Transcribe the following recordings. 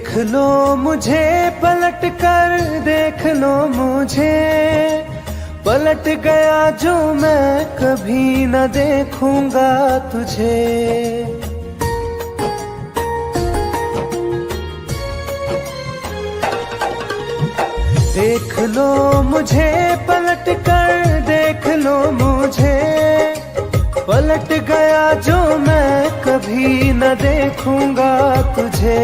देख लो मुझे पलट कर, देख लो मुझे, पलट गया जो मैं कभी न देखूंगा तुझे। देख लो मुझे पलट कर, देख लो मुझे, पलट गया जो मैं कभी न देखूंगा तुझे।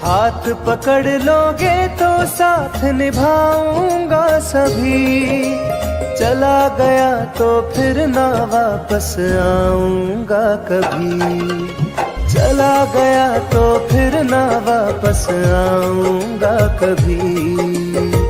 हाथ पकड़ लोगे तो साथ निभाऊंगा सभी, चला गया तो फिर ना वापस आऊंगा कभी, चला गया तो फिर ना वापस आऊंगा कभी।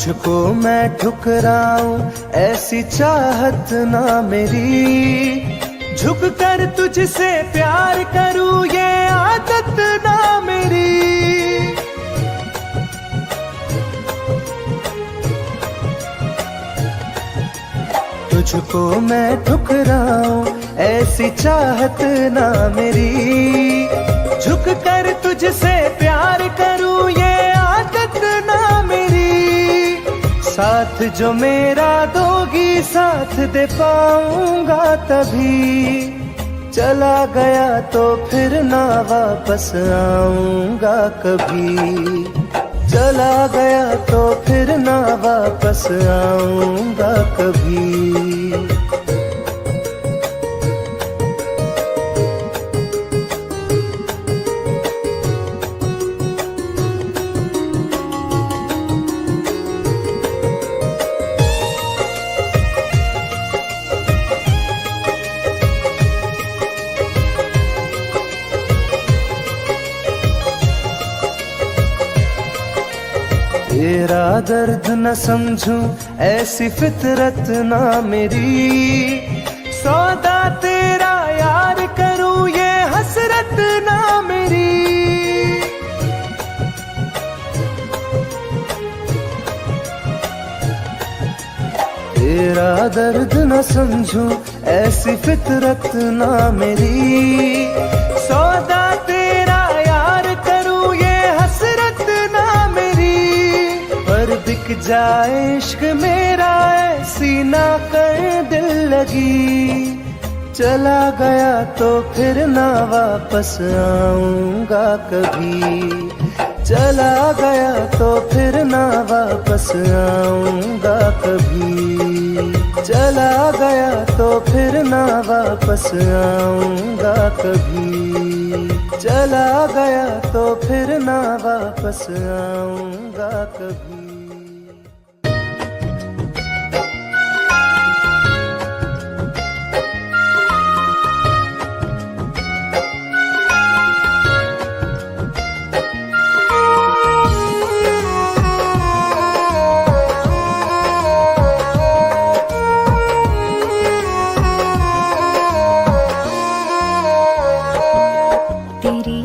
तुझको मैं ठुकराऊं ऐसी चाहत ना मेरी, झुक कर तुझसे प्यार करूं ये आदत ना मेरी। तुझको मैं ठुकराऊं ऐसी चाहत ना मेरी, झुक कर तुझसे प्यार करूं ये आदत ना मेरी। साथ जो मेरा दोगी साथ दे पाऊंगा तभी, चला गया तो फिर ना वापस आऊंगा कभी, चला गया तो फिर ना वापस आऊंगा कभी। तेरा दर्द न समझूं ऐसी फितरत ना मेरी, सौदा तेरा यार करूं ये हसरत ना मेरी। तेरा दर्द न समझूं ऐसी फितरत ना मेरी, सौदा तेरा यार करूं ये हसरत ना मेरी। पर बिक जाए इश्क मेरा ऐसी ना कर दिल लगी, चला गया तो फिर ना वापस आऊंगा कभी, चला गया तो फिर ना वापस आऊंगा कभी, चला गया तो फिर ना वापस आऊंगा कभी, चला गया तो फिर ना वापस आऊंगा कभी। मेरी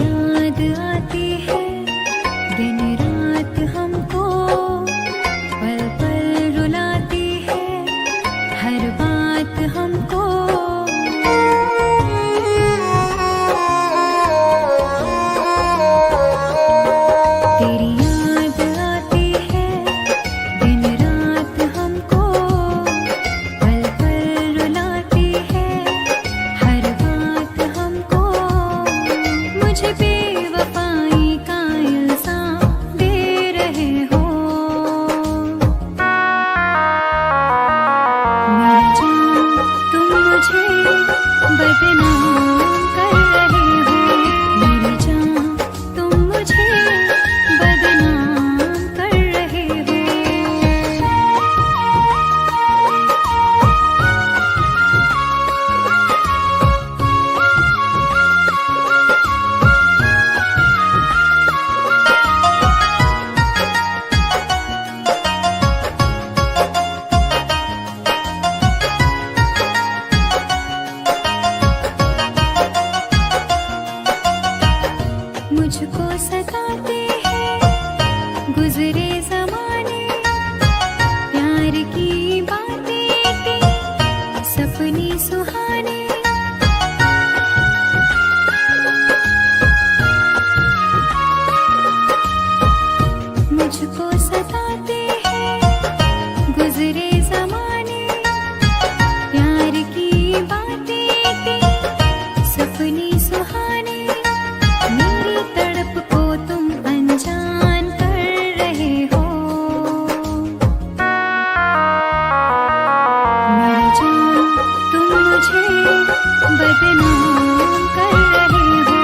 बदनाम कर रहे हो।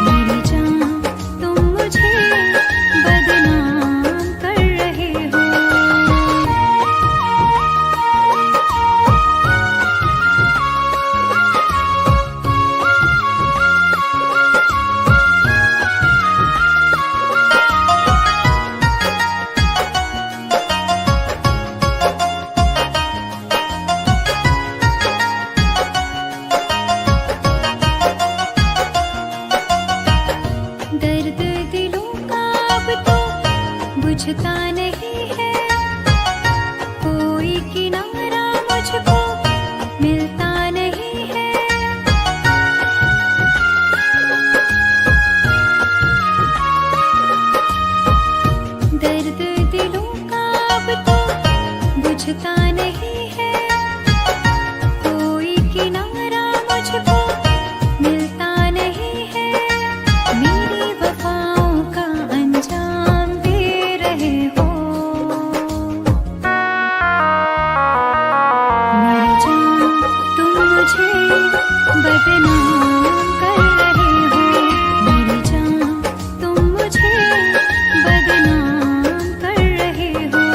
मेरी जान तुम मुझे बदनाम कर रहे हो। दर्द दिलों का अब तो बुझता नहीं है, कोई किनारा मुझको मिलता नहीं है। दर्द दिलों का अब तो बुझता नहीं है, कोई किनारा मुझको मिलता नहीं है। मेरी वफाओं का अंजाम दे रहे हो। मेरी जान तुम मुझे बदनाम कर रहे हो। मेरी जान तुम मुझे बदनाम कर रहे हो।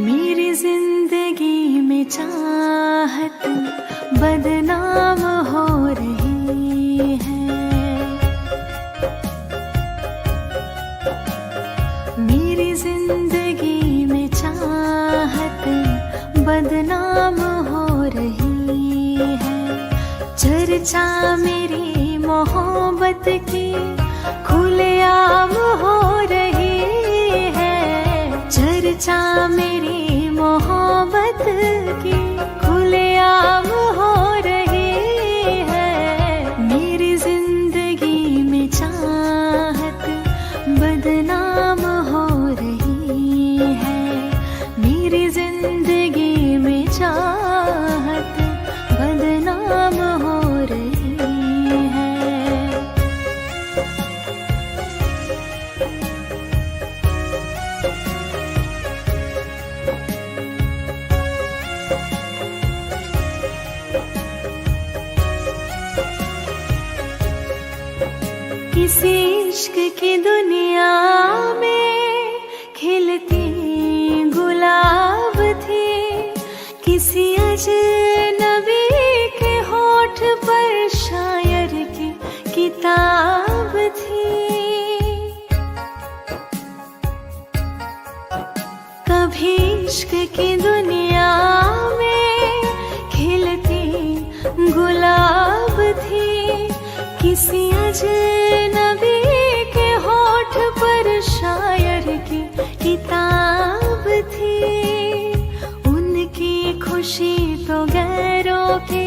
मेरी जिंदगी में चाहत बदनाम हो रही है। मेरी जिंदगी में चाहत बदनाम हो रही है। चर्चा मेरी मोहब्बत की खुलेआम हो रही है। चर्चा मेरी मोहब्बत की खुलेआम हो रही है। मेरी जिंदगी में चाहत बदनाम हो रही है। मेरी जिंदगी में चाहत बदनाम हो रही है। किसी इश्क की दुनिया में खिलती गुलाब थी। किसी अजनबी के होठ पर शायर की किताब थी। कभी इश्क की दुनिया में खिलती गुलाब थी। किसी अजनबी के होठ पर शायर की किताब थी। उनकी खुशी तो गैरों के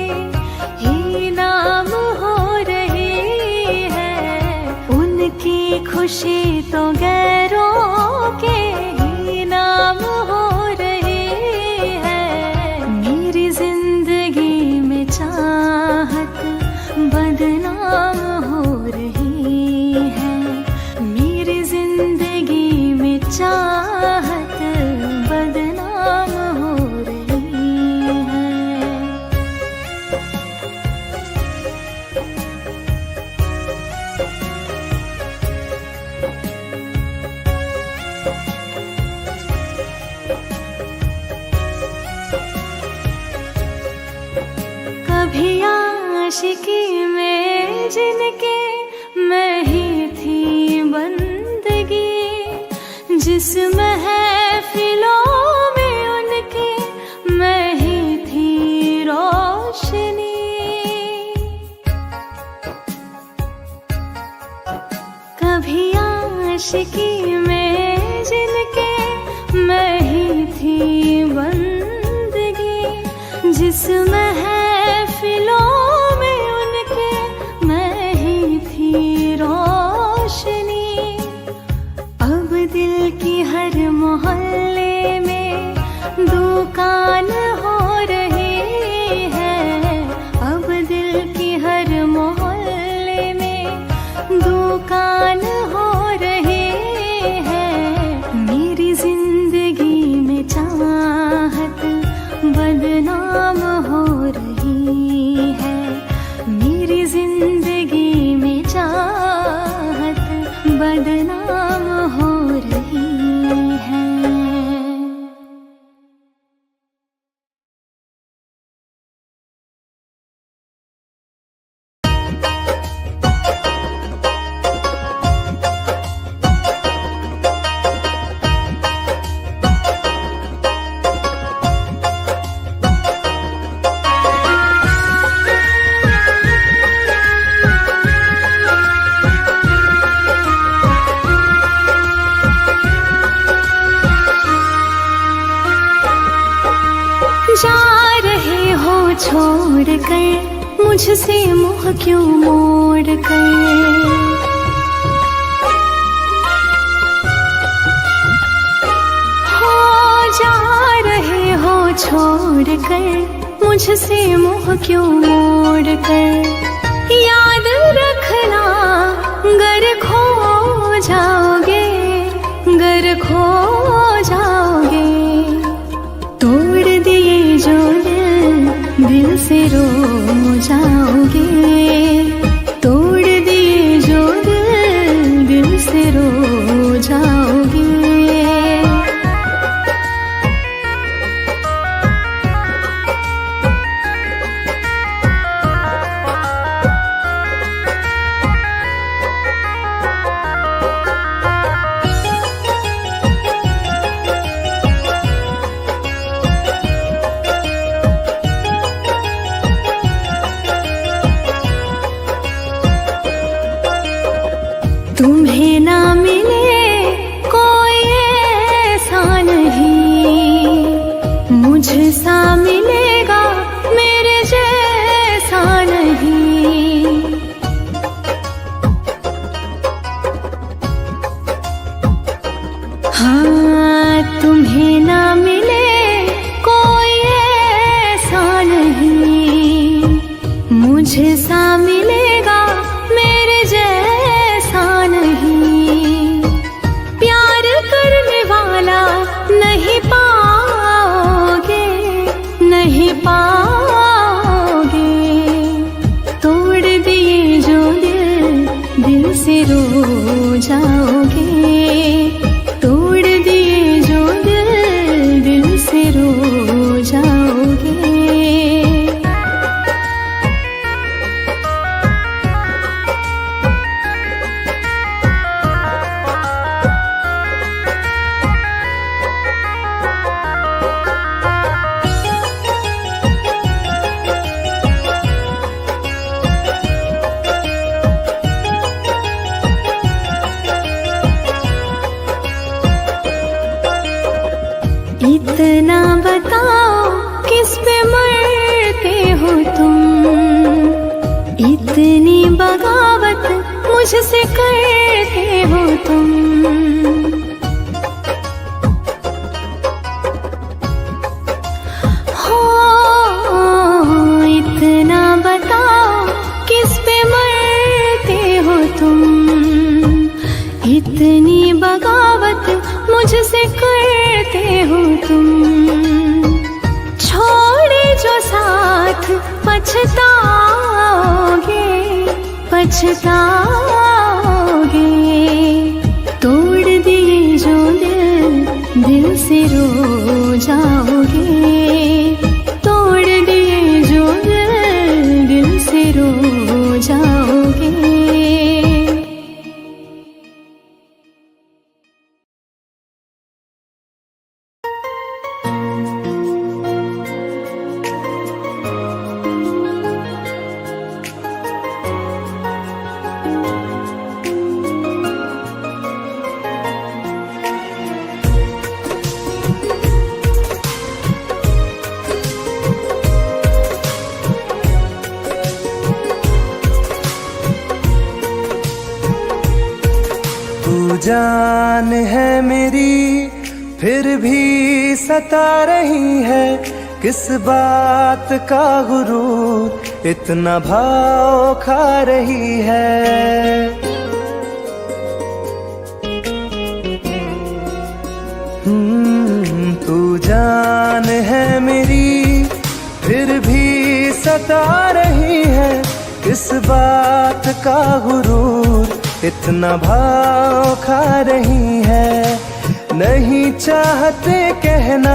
ही नाम हो रही है। उनकी खुशी तो गैरों के ही नाम हो रही है। मेरी जिंदगी में चाहत बदनाम हो रही है। मेरी जिंदगी में चाहत बदनाम हो रही है। कभी आशिकी में जिनके मैं ही थी बंदगी, जिस महफिलों में उनके मैं ही थी रोशनी। कभी आशिकी में जिनके मैं ही थी दिल की हर मोहल्ले में दुकान हो रही है, अब दिल की हर मोहल्ले में दुकान हो रही है। मेरी जिंदगी में चाहत बदनाम हो रही है, मेरी जिंदगी में चाहत बदनाम हो रही है। जा रहे हो छोड़ कर मुझसे मुँह क्यों मोड़ कर, हो जा रहे हो छोड़ कर मुझसे मुँह क्यों मोड़ कर। याद रखना गर खो जाओगे, गर खो जाओगे। तोड़ दिए जो दिल से रो जाओगे, तोड़ दिए जो दिल से रो जाओगे। तुम्हें ना मिले कोई ऐसा नहीं, मुझसा मिलेगा मेरे जैसा नहीं। हाँ तुम्हें ना मिले कोई ऐसा नहीं, मुझसा मिलेगा मेरे जैसा नहीं। प्यार करने वाला नहीं पाओगे, नहीं पाओगे। तोड़ दिए जो दिल से रो जाओगे, तोड़ दिए जो दिल से रो जाओगे। इतना बताओ किस पे मरते हो तुम, इतनी बगावत मुझसे करते हो तुम। हो इतना बताओ किस पे मरते हो तुम, इतनी बगावत मुझसे करते हो तुम। छोड़े जो साथ पछताओगे, पछताओगे। तोड़ दिए जो दिल से रो जाओगे, तोड़ दिए जो दिल से रो जाओगे। जान है मेरी फिर भी सता रही है, किस बात का गुरूर इतना भाव खा रही है। तू जान है मेरी फिर भी सता रही है, किस बात का गुरूर इतना भाव खा रही है। नहीं चाहते कहना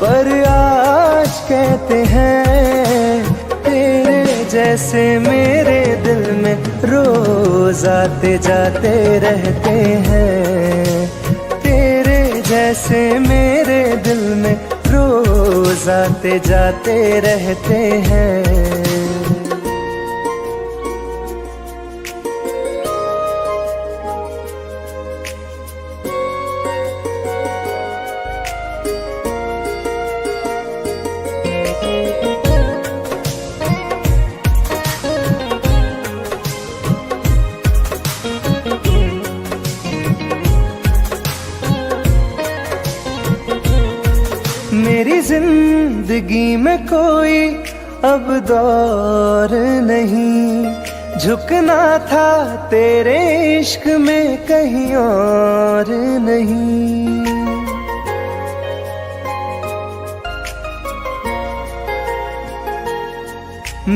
पर आज कहते हैं, तेरे जैसे मेरे दिल में रोज आते जाते रहते हैं। तेरे जैसे मेरे दिल में रोज आते जाते रहते हैं। मेरी जिंदगी में कोई अब दौर नहीं, झुकना था तेरे इश्क में कहीं और नहीं।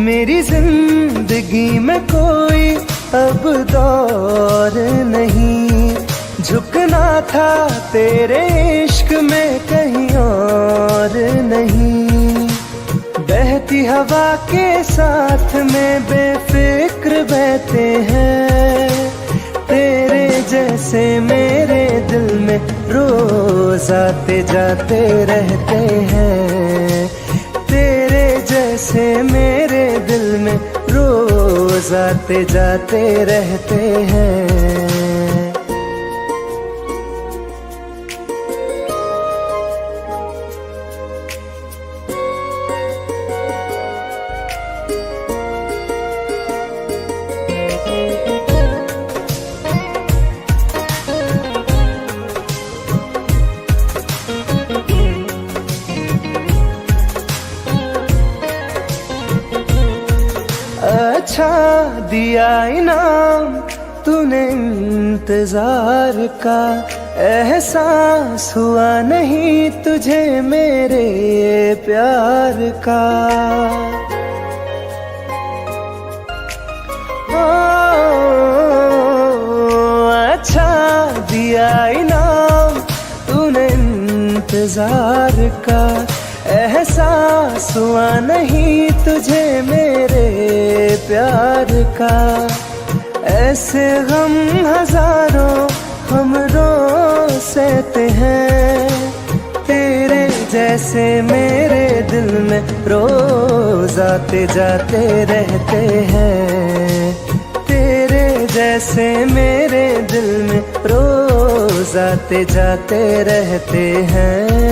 मेरी जिंदगी में कोई अब दौर नहीं, झुकना था तेरे इश्क में कहीं और नहीं। बहती हवा के साथ में बेफिक्र बहते हैं, तेरे जैसे मेरे दिल में रोज आते जाते रहते हैं। तेरे जैसे मेरे दिल में रोज आते जाते रहते हैं। अच्छा दिया इनाम तूने इंतजार का, एहसास हुआ नहीं तुझे मेरे प्यार का। अच्छा दिया इनाम तूने इंतजार का, एहसास हुआ नहीं तुझे मेरे प्यार का। ऐसे गम हजारों हम रोज सहते हैं, तेरे जैसे मेरे दिल में रोज आते जाते रहते हैं। तेरे जैसे मेरे दिल में रोज आते जाते रहते हैं।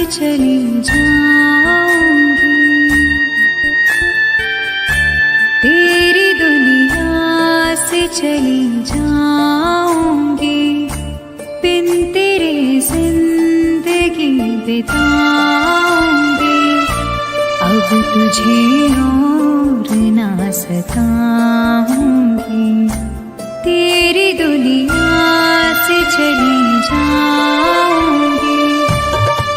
चली जाऊंगी, तेरी दुनिया से चली जाऊंगी, बिन तेरे जिंदगी बिताऊंगी। अब तुझे और ना सताऊंगी, तेरी दुनिया से चली जाऊंगी,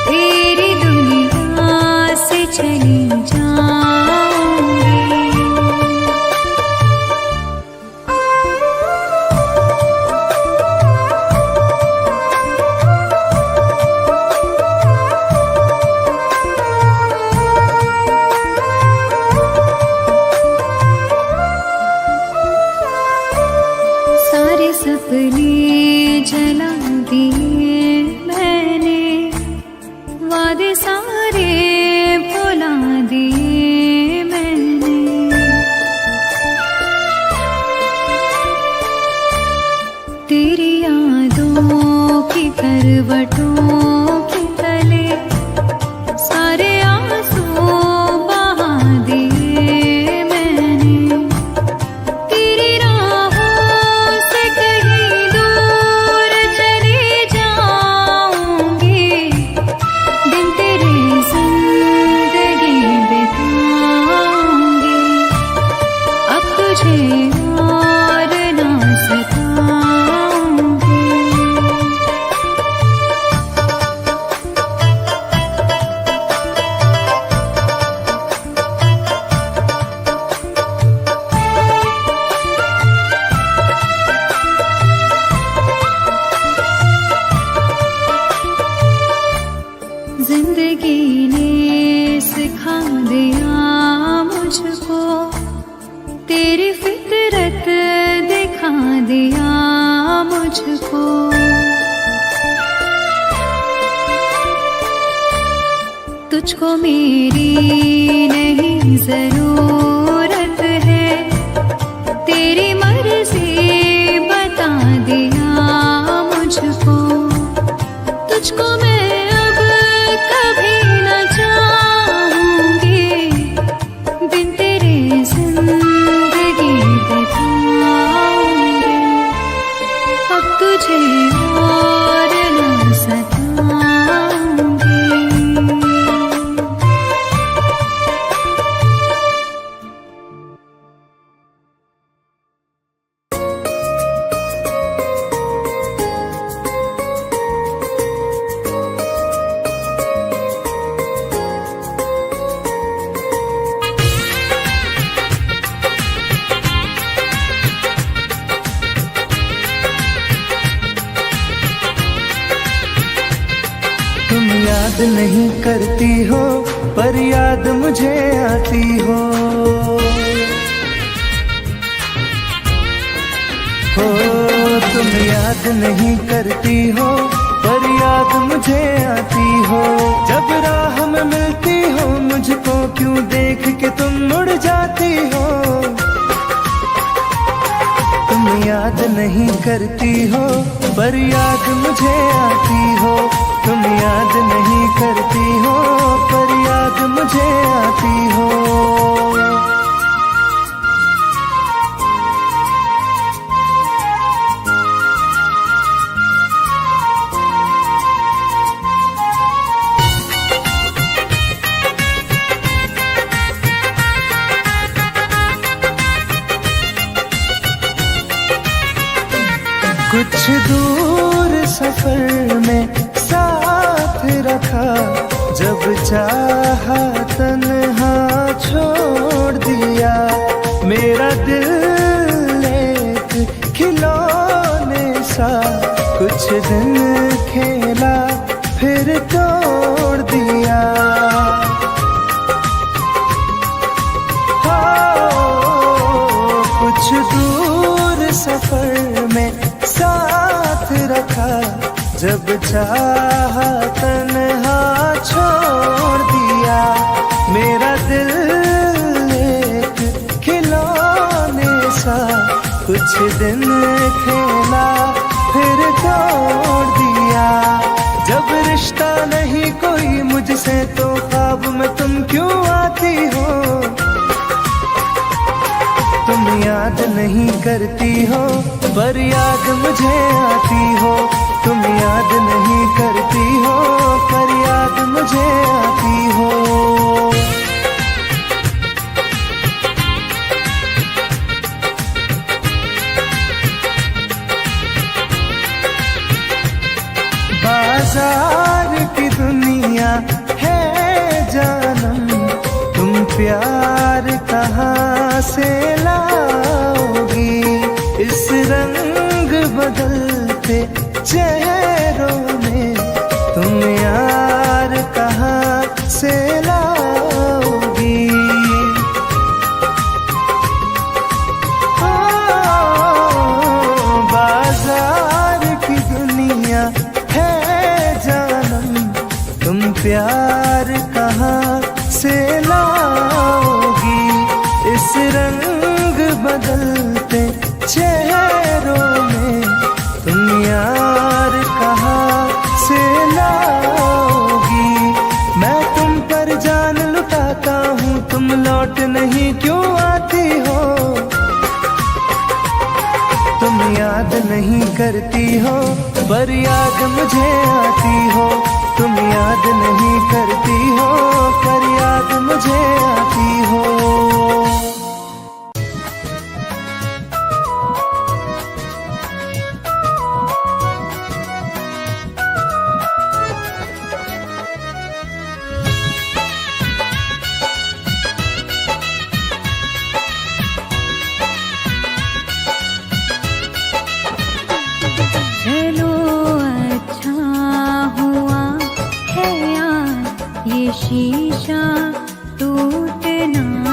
तेरी दुनिया से चली जाऊंगी। दिया मुझको। तुझको मेरी नहीं जरूरत है, तेरी मर्जी बता दिया मुझको। तुझको मैं अब कभी न चाहूंगी, दिन तेरे जिंदगी बिताऊंगी। अब तुझे और न सताऊंगी। तुम याद नहीं करती हो पर याद मुझे आती हो। तुम याद नहीं करती हो पर याद मुझे आती हो। जब राह में मिलती हो मुझको क्यों देख के तुम मुड़ जाती हो। तुम याद नहीं करती हो पर याद मुझे आती हो। तुम याद नहीं करती हो पर याद मुझे आती हो। कुछ दूर सफर में साथ रखा, जब चाहा तन्हा छोड़ दिया। मेरा दिल एक खिलौने सा कुछ दिन खेला फिर तोड़ दिया। कुछ दूर सफर में साथ रखा, जब चाहा तन्हा छोड़ दिया। मेरा दिल एक खिलौने सा कुछ दिन खेला फिर तोड़ दिया। जब रिश्ता नहीं कोई मुझसे तो ख्वाब में तुम क्यों आती हो। तुम याद नहीं करती हो पर याद मुझे आती हो। तुम याद नहीं करती हो पर याद मुझे आती हो। बाजार की दुनिया है जानम, तुम प्यार कहाँ से लाओगी। इस रंग बदलते चेहरों में तुम यार कहाँ से लाओगी। बाजार की दुनिया है जानम, तुम प्यार कहाँ से लाओगी। इस रंग बदलते चेहरों में तुम यार कहाँ से लाओगी। मैं तुम पर जान लुटाता हूँ, तुम लौट नहीं क्यों आती हो। तुम याद नहीं करती हो पर याद मुझे आती हो। तुम याद नहीं करती हो पर याद मुझे आती हो। चलो अच्छा हुआ है यार ये शीशा टूटना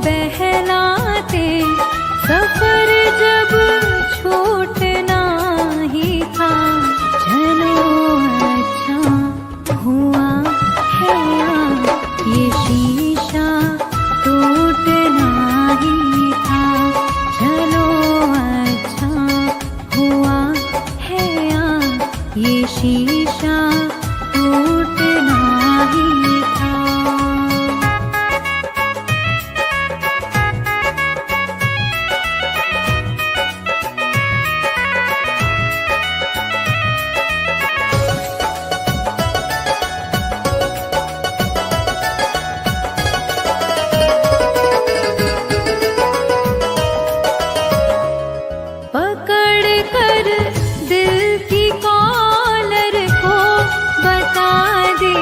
बहलाते, सफर जब छूटना ही था। चलो अच्छा हुआ है ये शीशा टूटना ही था। चलो अच्छा हुआ है ये शीशा टूटना ही था। पकड़ कर दिल की कॉलर को बता दे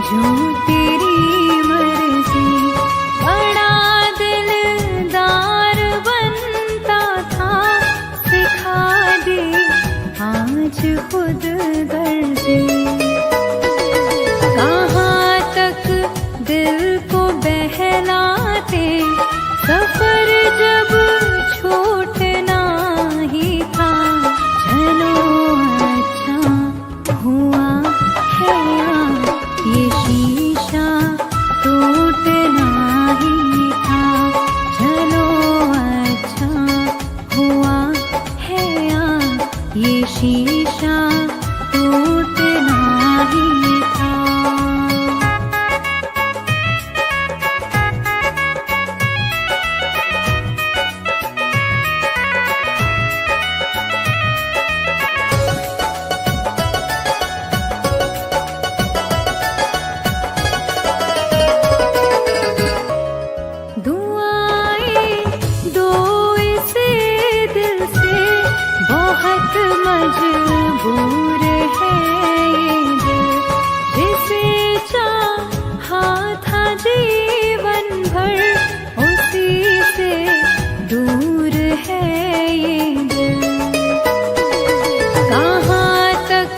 जो तेरी मर्जी। बड़ा दिलदार बनता था, सिखा दे आज खुद गर्जी। कहाँ तक दिल को बहलाते, सफर जब छूटना ही था। चलो अच्छा हुआ है ये शीशा टूटना ही था। चलो अच्छा हुआ है ये शीशा टूटना ही था। दुआएं दो इसे दिल से, बहुत मजबूर है ये दिल। जिसे चाहा था जीवन भर, उसी से दूर है ये दिल। कहाँ तक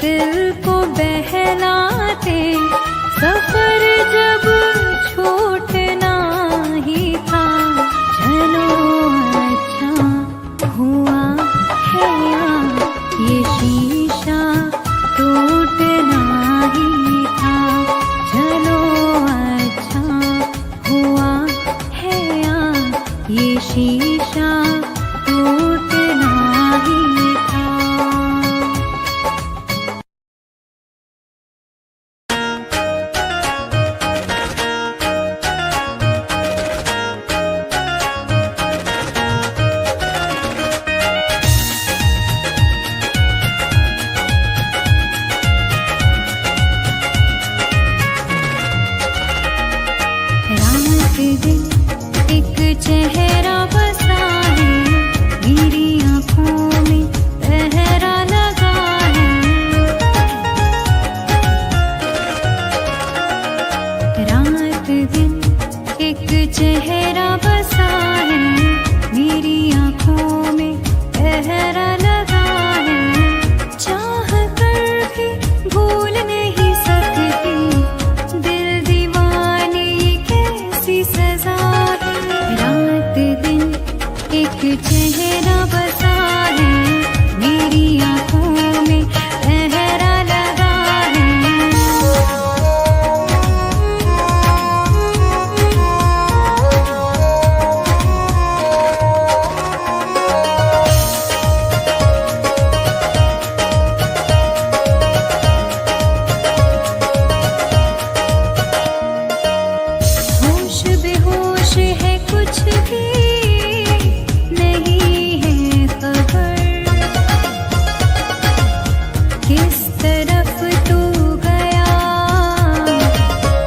दिल को बहलाते, सफर जब छूटना ही था। चलो अच्छा हुआ है ये शीशा टूटना ही था। चलो अच्छा हुआ है ये शीशा टूटना ही था। रात दिन एक चेहरा बसा है, मेरी आँखों में पहरा लगा है। रात दिन एक चेहरा बसा है, मेरी आँखों में पहरा लगा है। चाह कर भी भूल नहीं सकती, दिल दीवाने कैसी सजा है। रात दिन एक चेहरा बसा है, मेरी आँखों में पहरा लगा है। होश बेहोश है, कुछ भी नहीं है खबर। किस तरफ तू गया,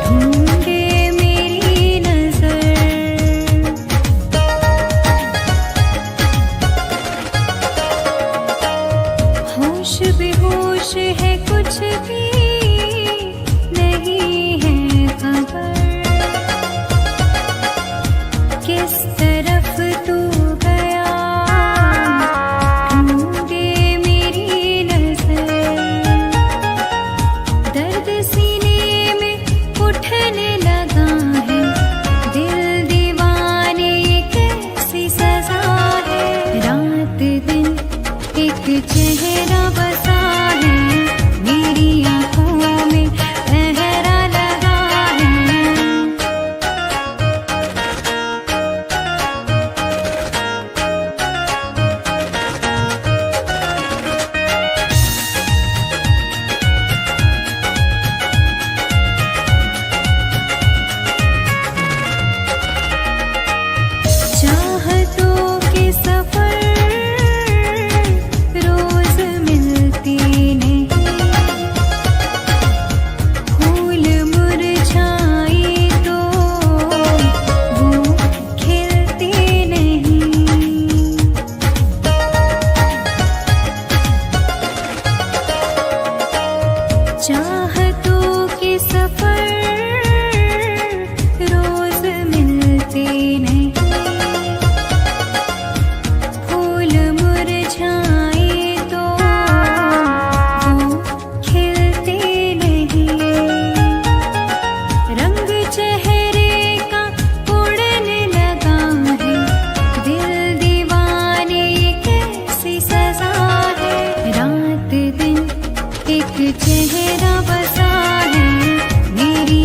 ढूंढे मेरी नजर। होश बेहोश है, कुछ भी नहीं है खबर। किस तरफ तू गया, ढूंढे मेरी नजर। दर्द सीने में उठने लगा है, दिल दीवाना चेहरा बसा है मेरी